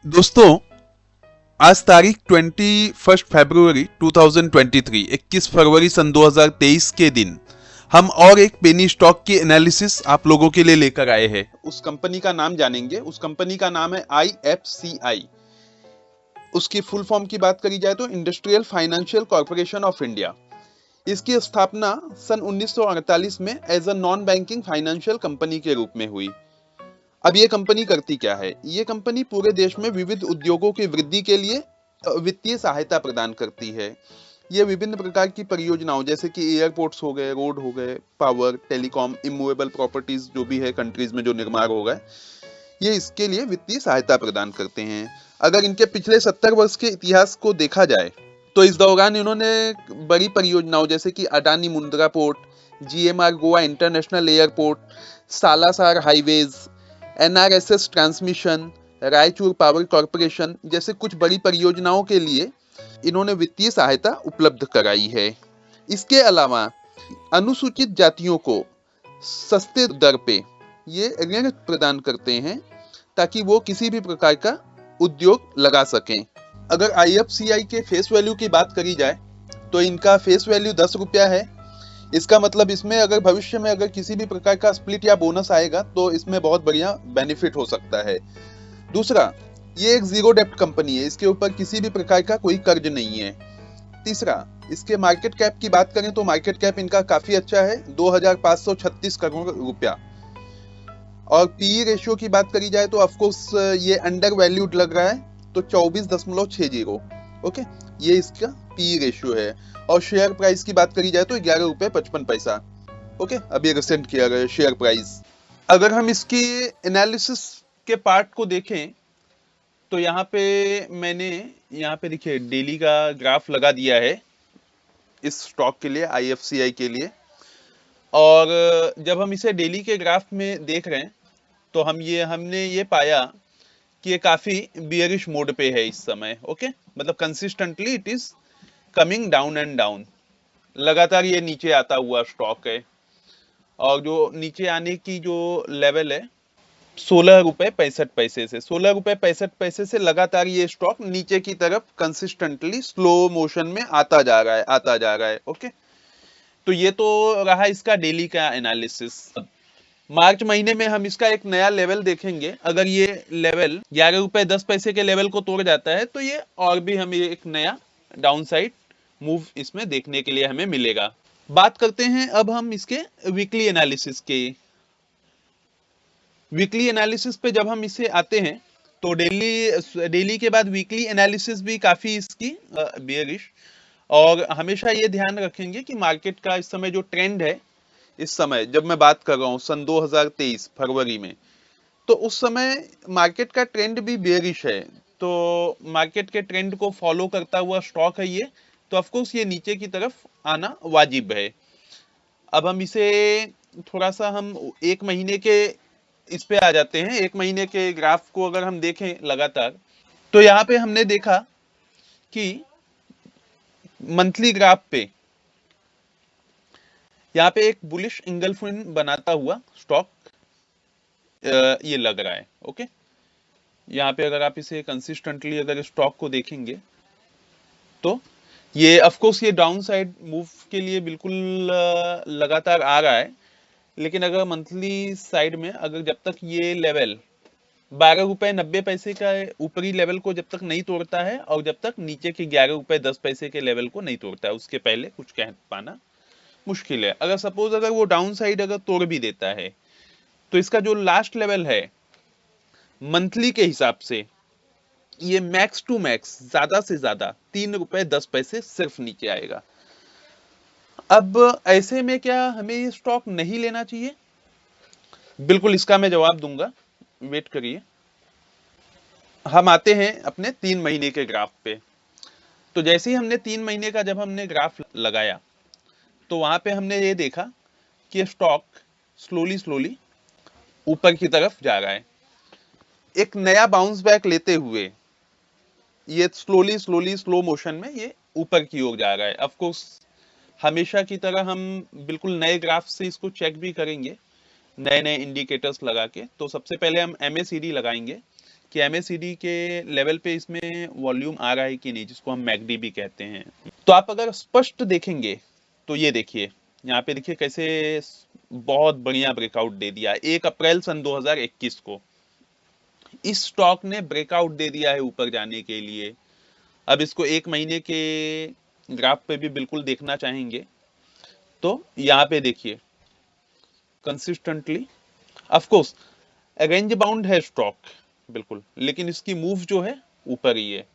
दोस्तों, आज तारीख 21 फरवरी 2023 21 फरवरी सन 2023 के दिन हम और एक पेनी स्टॉक की एनालिसिस आप लोगों के लिए लेकर आए हैं। उस कंपनी का नाम जानेंगे। उस कंपनी का नाम है IFCI। उसकी फुल फॉर्म की बात करी जाए तो industrial financial corporation of India. इसकी स्थापना सन 1948 में as a non banking financial company के रूप में हुई। अब ये कंपनी करती क्या है? ये कंपनी पूरे देश में विविध उद्योगों की वृद्धि के लिए वित्तीय सहायता प्रदान करती है। ये विभिन्न प्रकार की परियोजनाओं जैसे कि एयरपोर्ट्स हो गए, रोड हो गए, पावर, टेलीकॉम, इमूवेबल प्रॉपर्टीज जो भी है कंट्रीज में जो निर्माण हो गए, ये इसके लिए वित्तीय सहायता प्रदान करते हैं। अगर इनके पिछले 70 वर्ष के इतिहास को देखा जाए तो इस दौरान इन्होंने बड़ी परियोजनाओं जैसे कि Adani Mundra port, GMR Goa international airport, Salasar highways, NRSS transmission, Raichur power corporation जैसे कुछ बड़ी परियोजनाओं के लिए इन्होंने वित्तीय सहायता उपलब्ध कराई है। इसके अलावा अनुसूचित जातियों को सस्ते दर पे ये ऋण प्रदान करते हैं ताकि वो किसी भी प्रकार का उद्योग लगा सकें। अगर IFCI के फेस वैल्यू की बात करी जाए तो इनका फेस वैल्यू 10 रुपया है। इसका मतलब इसमें अगर भविष्य में अगर किसी भी प्रकार का स्प्लिट या बोनस आएगा तो इसमें बहुत बढ़िया बेनिफिट हो सकता है। दूसरा, ये एक जीरो डेप्ट कंपनी है। इसके ऊपर किसी भी प्रकार का कोई कर्ज नहीं है। तीसरा, इसके मार्केट कैप की बात करें तो मार्केट कैप इनका काफी अच्छा है, 2536 करोड़ रुपया। और पीई रेशियो की बात करी जाए तो ऑफकोर्स ये अंडर वैल्यूड लग रहा है, तो 24.60। ओके, ये इसका पीई रेशियो है। और शेयर प्राइस की बात करी जाए तो 11 रुपए 55 पैसा। ओके, अभी रिसेंट किया गया शेयर प्राइस। अगर हम इसकी एनालिसिस के पार्ट को देखें तो मैंने यहाँ पे देखिए डेली का ग्राफ लगा दिया है इस स्टॉक के लिए, IFCI के लिए। और जब हम इसे डेली के ग्राफ में देख रहे हैं तो हमने ये पाया कि ये काफी बियरिश मोड पे है इस समय। ओके, मतलब consistently it is coming down and down. लगातार ये नीचे आता हुआ स्टॉक है। और जो नीचे आने की जो लेवल है 16 रुपए 65 पैसे से, 16 रुपए 65 पैसे से लगातार ये स्टॉक नीचे की तरफ कंसिस्टेंटली स्लो मोशन में आता जा रहा है, आता जा रहा है। ओके, तो ये तो रहा इसका डेली का एनालिसिस। मार्च महीने में हम इसका एक नया लेवल देखेंगे। अगर ये लेवल 11 रुपए 10 पैसे के लेवल को तोड़ जाता है तो ये और भी हमें एक नया डाउनसाइड मूव इसमें देखने के लिए हमें मिलेगा। बात करते हैं अब हम इसके वीकली एनालिसिस की। वीकली एनालिसिस पे जब हम इसे आते हैं तो डेली के बाद वीकली एनालिसिस भी काफी इसकी बेयरिश। और हमेशा ये ध्यान रखेंगे कि मार्केट का इस समय जो ट्रेंड है, इस समय जब मैं बात कर रहा हूं सन 2023 फरवरी में, तो उस समय मार्केट का ट्रेंड भी बेयरिश है। तो मार्केट के ट्रेंड को फॉलो करता हुआ स्टॉक है ये, तो ऑफकोर्स ये नीचे की तरफ आना वाजिब है। अब हम इसे थोड़ा सा हम एक महीने के इस पे आ जाते हैं। एक महीने के ग्राफ को अगर हम देखें लगातार तो यहाँ पे हमने देखा कि मंथली ग्राफ पे यहाँ पे एक बुलिश इंगल्फिन बनाता हुआ स्टॉक ये लग रहा है। ओके, यहाँ पे अगर आप इसे कंसिस्टेंटली अगर स्टॉक को देखेंगे तो ये ऑफ कोर्स ये डाउन साइड मूव के लिए बिल्कुल लगातार आ रहा है। लेकिन अगर मंथली साइड में अगर जब तक ये लेवल 12 रुपए 90 पैसे का ऊपरी लेवल को जब तक नहीं तोड़ता है और जब तक नीचे के 11 रुपए 10 पैसे के लेवल को नहीं तोड़ता है, उसके पहले कुछ कह पाना मुश्किल है। अगर सपोज अगर वो डाउन साइड अगर तोड़ भी देता है तो इसका जो लास्ट लेवल है मंथली के हिसाब से, ये मैक्स टू मैक्स ज्यादा से ज्यादा 3 रुपए 10 पैसे सिर्फ नीचे आएगा। अब ऐसे में क्या हमें ये स्टॉक नहीं लेना चाहिए? बिल्कुल, इसका मैं जवाब दूंगा, वेट करिए। हम आते हैं अपने 3 महीने के ग्राफ पे। तो जैसे ही हमने 3 महीने का जब हमने ग्राफ लगाया तो वहां पे हमने ये देखा कि स्टॉक स्लोली स्लोली ऊपर की तरफ जा रहा है, एक नया बाउंस बैक लेते हुए ये स्लोली स्लोली स्लो मोशन में ये ऊपर की ओर जा रहा है। ऑफ कोर्स हमेशा की तरह हम बिल्कुल नए ग्राफ से इसको चेक भी करेंगे, नए नए इंडिकेटर्स लगा के। तो सबसे पहले हम MACD लगाएंगे कि एमएसीडी के लेवल पे इसमें वॉल्यूम आ रहा है कि नहीं, जिसको हम मैकडी भी कहते हैं। तो आप अगर स्पष्ट देखेंगे तो ये देखिए, यहाँ पे देखिए कैसे बहुत बढ़िया ब्रेकआउट दे दिया 1 अप्रैल सन 2021 को। इस स्टॉक ने ब्रेकआउट दे दिया है ऊपर जाने के लिए। अब इसको 1 महीने के ग्राफ पे भी बिल्कुल देखना चाहेंगे तो यहाँ पे देखिए consistently, of course range bound है स्टॉक बिल्कुल, लेकिन इसकी मूव जो है ऊपर ही है।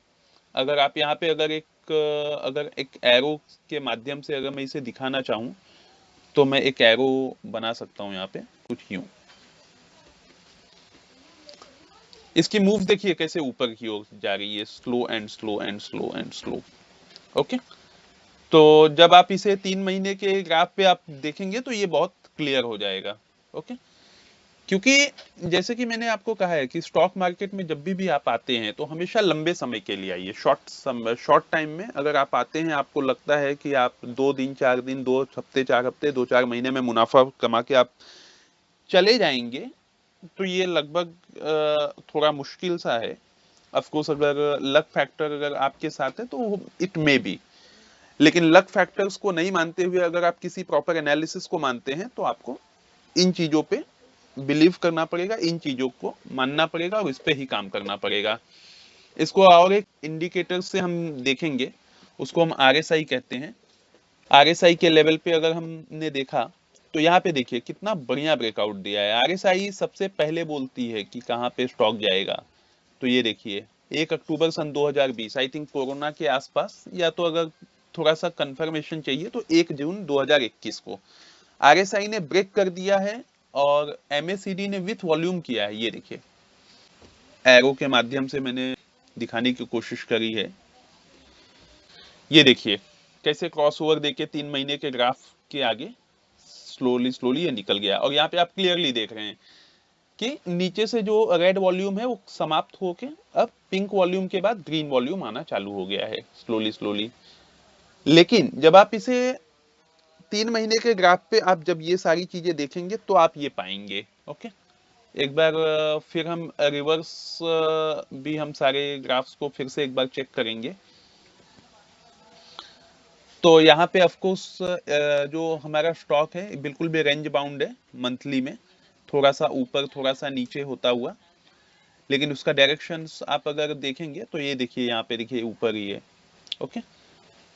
अगर आप यहाँ पे अगर एक एरो के माध्यम से अगर मैं इसे दिखाना चाहूँ तो मैं एक एरो बना सकता हूँ यहाँ पे कुछ यूं। इसकी मूव देखिए कैसे ऊपर की ओर जा रही है, slow and slow and slow and slow. Okay, तो जब आप इसे 3 महीने के ग्राफ पे आप देखेंगे तो ये बहुत क्लियर हो जाएगा। ओके, क्योंकि जैसे कि मैंने आपको कहा है कि स्टॉक मार्केट में जब भी आप आते हैं तो हमेशा लंबे समय के लिए आइए। शॉर्ट टाइम में अगर आप आते हैं, आपको लगता है कि आप 2 दिन 4 दिन 2 हफ्ते 4 हफ्ते 2-4 महीने में मुनाफा कमा के आप चले जाएंगे, तो ये लगभग थोड़ा मुश्किल सा है। ऑफ कोर्स अगर लक फैक्टर अगर आपके साथ है तो इट मे बी, लेकिन लक फैक्टर्स को नहीं मानते हुए अगर आप किसी प्रॉपर एनालिसिस को मानते हैं तो आपको इन चीजों पे बिलीव करना पड़ेगा, इन चीजों को मानना पड़ेगा और इस पे ही काम करना पड़ेगा। इसको और एक इंडिकेटर से हम देखेंगे, उसको हम आरएसआई कहते हैं। आरएसआई के लेवल पे अगर हमने देखा तो यहाँ पे देखिए कितना बढ़िया ब्रेकआउट दिया है। आरएसआई सबसे पहले बोलती है कि कहाँ पे स्टॉक जाएगा, तो ये देखिए 1 अक्टूबर सन 2020, आई थिंक कोरोना के आसपास, या तो अगर थोड़ा सा कंफर्मेशन चाहिए तो 1 जून 2021 को आरएसआई ने ब्रेक कर दिया है और एमएसीडी ने विथ वॉल्यूम किया है। ये देखिए एरो के माध्यम से मैंने दिखाने की कोशिश करी है। ये देखिए कैसे क्रॉसओवर देके 3 महीने के ग्राफ के आगे स्लोली ये निकल गया, और यहाँ पे आप क्लियरली देख रहे हैं कि नीचे से जो रेड वॉल्यूम है वो समाप्त होके अब पिंक वॉल्यूम के बाद ग्रीन वॉल्यूम आना चालू हो गया है स्लोली। लेकिन जब आप इसे 3 महीने के ग्राफ पे आप जब ये सारी चीजें देखेंगे तो आप ये पाएंगे। ओके, एक बार फिर हम रिवर्स भी हम सारे ग्राफ्स को फिर से एक बार चेक करेंगे। तो यहाँ पे ऑफ कोर्स जो हमारा स्टॉक है बिल्कुल भी रेंज बाउंड है, मंथली में थोड़ा सा ऊपर थोड़ा सा नीचे होता हुआ, लेकिन उसका डायरेक्शंस आप अगर देखेंगे तो ये देखिए यहाँ पे देखिए ऊपर ही है। ओके,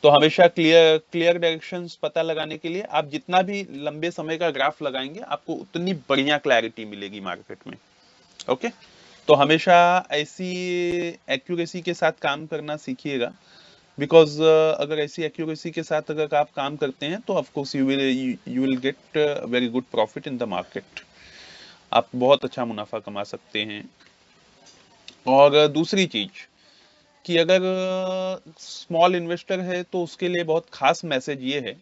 तो हमेशा क्लियर डायरेक्शंस पता लगाने के लिए आप जितना भी लंबे समय का ग्राफ लगाएंगे आपको उतनी बढ़िया क्लैरिटी मिलेगी मार्केट में। ओके, तो हमेशा ऐसी एक्यूरेसी के साथ काम करना सीखिएगा, बिकॉज अगर ऐसी एक्यूरेसी के साथ अगर आप काम करते हैं तो of course you will get very good profit in the market. आप बहुत अच्छा मुनाफा कमा सकते हैं। और दूसरी चीज कि अगर स्मॉल इन्वेस्टर है तो उसके लिए बहुत खास मैसेज ये है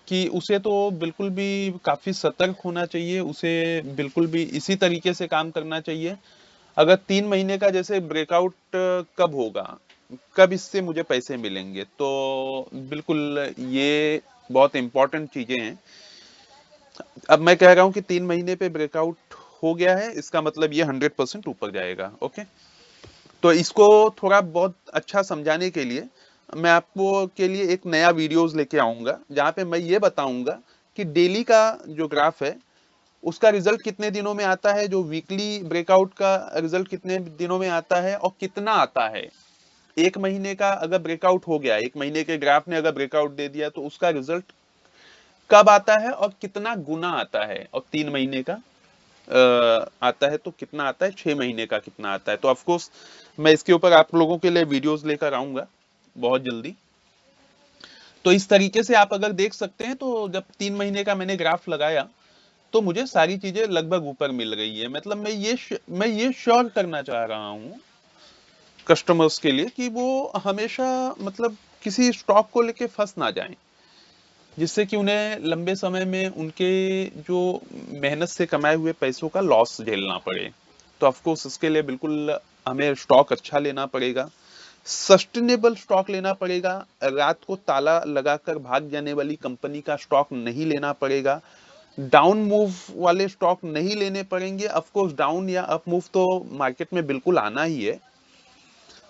कि उसे तो बिल्कुल भी काफी सतर्क होना चाहिए, उसे बिल्कुल भी इसी तरीके से काम करना चाहिए। अगर 3 महीने का जैसे ब्रेकआउट कब होगा, कब इससे मुझे पैसे मिलेंगे, तो बिल्कुल ये बहुत इंपॉर्टेंट चीजें हैं। अब मैं कह रहा हूं कि 3 महीने पे ब्रेकआउट हो गया है, इसका मतलब ये 100% ऊपर जाएगा। ओके, तो इसको थोड़ा बहुत अच्छा समझाने के लिए मैं आपको के लिए एक नया वीडियोस लेके आऊंगा जहां पे मैं ये बताऊंगा कि डेली का जो ग्राफ है उसका रिजल्ट कितने दिनों में आता है, जो वीकली ब्रेकआउट का रिजल्ट कितने दिनों में आता है और कितना आता है। 1 महीने का अगर ब्रेकआउट हो गया, 1 महीने के ग्राफ ने अगर ब्रेकआउट दे दिया तो उसका रिजल्ट कब आता है और कितना गुना आता है, और 3 महीने का आता है तो कितना आता है, 6 महीने का कितना आता है। तो ऑफ कोर्स मैं इसके ऊपर आप लोगों के लिए वीडियोस लेकर आऊंगा बहुत जल्दी। तो इस तरीके से आप अगर देख सकते हैं, तो जब 3 महीने का मैंने ग्राफ लगाया तो मुझे सारी चीजें लगभग ऊपर मिल रही है। मतलब मैं ये श्योर करना चाह रहा हूँ कस्टमर्स के लिए कि वो हमेशा मतलब किसी स्टॉक को लेके फंस ना जाएं, जिससे कि उन्हें लंबे समय में उनके जो मेहनत से कमाए हुए पैसों का लॉस झेलना पड़े। तो ऑफ कोर्स इसके लिए बिल्कुल हमें स्टॉक अच्छा लेना पड़ेगा, सस्टेनेबल स्टॉक लेना पड़ेगा। रात को ताला लगाकर भाग जाने वाली कंपनी का स्टॉक नहीं लेना पड़ेगा। डाउन मूव वाले स्टॉक नहीं लेने पड़ेंगे। ऑफ कोर्स डाउन या अप मूव तो मार्केट में बिल्कुल आना ही है।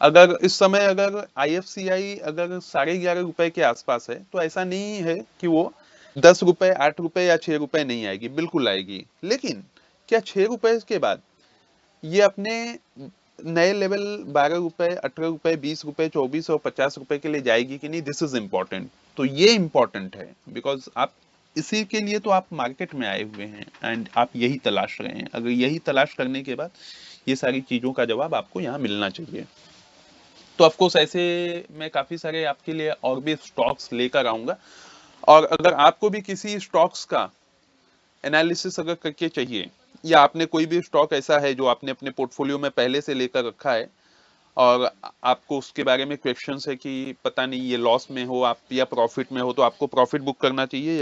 अगर इस समय अगर आईएफसीआई अगर 11.5 रुपए के आसपास है तो ऐसा नहीं है कि वो 10 रुपए, 8 रुपए या 6 रुपए नहीं आएगी, बिल्कुल आएगी। लेकिन क्या 6 रुपए के बाद ये अपने नए लेवल 12 रुपए, 18 रुपए, 20 रुपए, 24 और 50 रुपए के लिए जाएगी कि नहीं, दिस इज इम्पोर्टेंट। तो ये इम्पोर्टेंट है बिकॉज आप इसी के लिए तो आप मार्केट में आए हुए हैं एंड आप यही तलाश रहे हैं। अगर यही तलाश करने के बाद ये सारी चीजों का जवाब आपको यहाँ मिलना चाहिए। तो ऑफकोर्स ऐसे मैं काफी सारे आपके लिए और भी स्टॉक्स लेकर आऊंगा। और अगर आपको भी किसी स्टॉक्स का एनालिसिस अगर करके चाहिए या आपने कोई भी स्टॉक ऐसा है जो आपने अपने पोर्टफोलियो में पहले से लेकर रखा है और आपको उसके बारे में क्वेश्चंस है कि पता नहीं ये लॉस में हो आप या प्रॉफिट में हो, तो आपको प्रॉफिट बुक करना चाहिए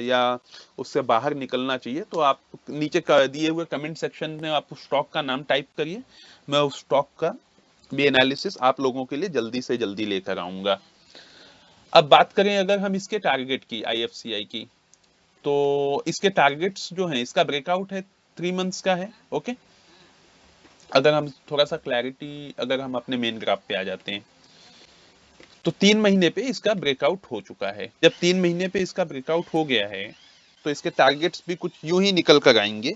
या उससे बाहर निकलना चाहिए, तो आप नीचे दिए हुए कमेंट सेक्शन में आप उस स्टॉक का नाम टाइप करिए। मैं उस स्टॉक का भी एनालिसिस आप लोगों के लिए जल्दी से जल्दी लेकर आऊंगा। अब बात करें अगर हम इसके टारगेट की, आईएफसीआई की, तो इसके टारगेट्स जो हैं, इसका ब्रेकआउट है 3 मंथ्स का है। ओके, अगर हम थोड़ा सा क्लैरिटी, अगर हम अपने मेन ग्राफ पे आ जाते हैं तो 3 महीने पे इसका ब्रेकआउट हो चुका है। जब 3 महीने पे इसका ब्रेकआउट हो गया है तो इसके टारगेट्स भी कुछ यूं ही निकल कर आएंगे।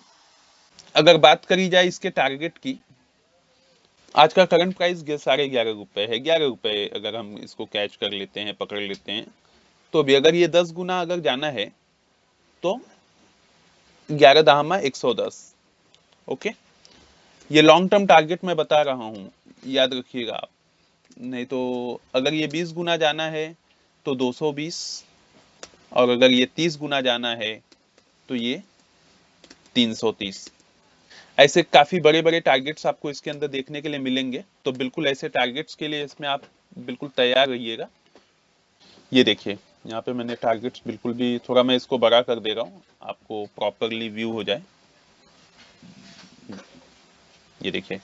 अगर बात करी जाए इसके टारगेट की, आज का करंट प्राइस 11.5 रुपए है। 11 रुपए अगर हम इसको कैच कर लेते हैं, पकड़ लेते हैं, तो भी अगर ये 10 गुना अगर जाना है तो 11 दाहमा 110। ओके, ये लॉन्ग टर्म टारगेट मैं बता रहा हूँ, याद रखिएगा आप। नहीं तो अगर ये 20 गुना जाना है तो 220, और अगर ये 30 गुना जाना है तो ये 330। ऐसे काफी बड़े बड़े टारगेट्स आपको इसके अंदर देखने के लिए मिलेंगे, तो बिल्कुल ऐसे टारगेट्स के लिए इसमें आप बिल्कुल तैयार रहिएगा। ये देखिए, यहाँ पे मैंने टारगेट्स बिल्कुल भी, थोड़ा मैं इसको बड़ा कर दे रहा हूँ आपको प्रॉपरली व्यू हो जाए। ये देखिए,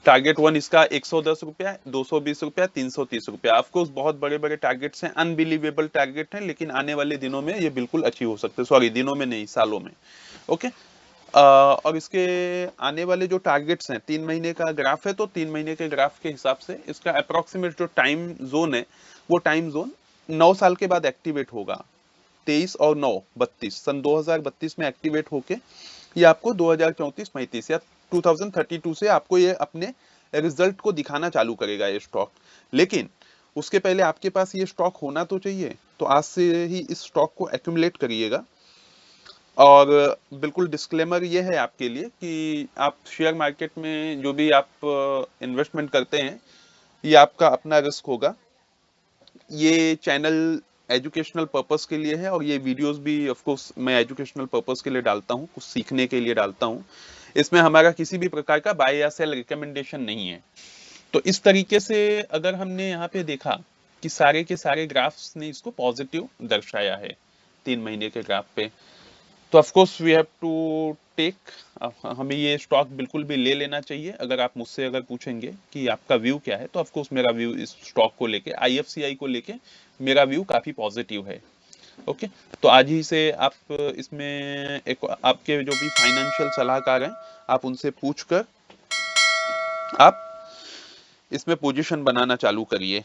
टारगेट 1 इसका 110 रुपया, 220 रुपया, 330 रुपया। ऑफकोर्स बहुत बड़े बड़े टारगेट्स हैं, अनबिलीवेबल टारगेट हैं, लेकिन आने वाले दिनों में ये बिल्कुल अचीव हो सकते हैं। सॉरी, दिनों में नहीं, सालों में। ओके, और इसके आने वाले जो टारगेट्स हैं, 3 महीने का ग्राफ है, तो 3 महीने के ग्राफ के हिसाब से इसका अप्रोक्सीमेट जो टाइम जोन है, वो टाइम जोन 9 साल के बाद एक्टिवेट होगा। 23 और 9 32, सन 2032 में एक्टिवेट होके ये आपको 2034-35 या 2032 से आपको ये अपने रिजल्ट को दिखाना चालू करेगा ये स्टॉक। लेकिन उसके पहले आपके पास ये स्टॉक होना तो चाहिए, तो आज से ही इस स्टॉक को एक्यूमुलेट करिएगा। और बिल्कुल डिस्क्लेमर ये है आपके लिए कि आप शेयर मार्केट में जो भी आप इन्वेस्टमेंट करते हैं, ये आपका अपना रिस्क होगा। ये चैनल एजुकेशनल पर्पस के लिए है और ये वीडियोस भी ऑफ कोर्स मैं एजुकेशनल पर्पस के लिए डालता हूँ, कुछ सीखने के लिए डालता हूँ। इसमें हमारा किसी भी प्रकार का बाय या सेल रिकमेंडेशन नहीं है। तो इस तरीके से अगर हमने यहाँ पे देखा कि सारे के सारे ग्राफ्स ने इसको पॉजिटिव दर्शाया है 3 महीने के ग्राफ पे, तो of course we have to take, हमें ये स्टॉक बिल्कुल भी ले लेना चाहिए। अगर आप मुझसे अगर पूछेंगे कि आपका व्यू क्या है, तो ऑफ कोर्स मेरा व्यू इस स्टॉक को लेके, आईएफसीआई को लेके मेरा व्यू काफी पॉजिटिव है। ओके, तो आज ही से आप इसमें एक आपके जो भी फाइनेंशियल सलाहकार हैं, आप उनसे पूछकर आप इसमें पोजीशन बनाना चालू करिए।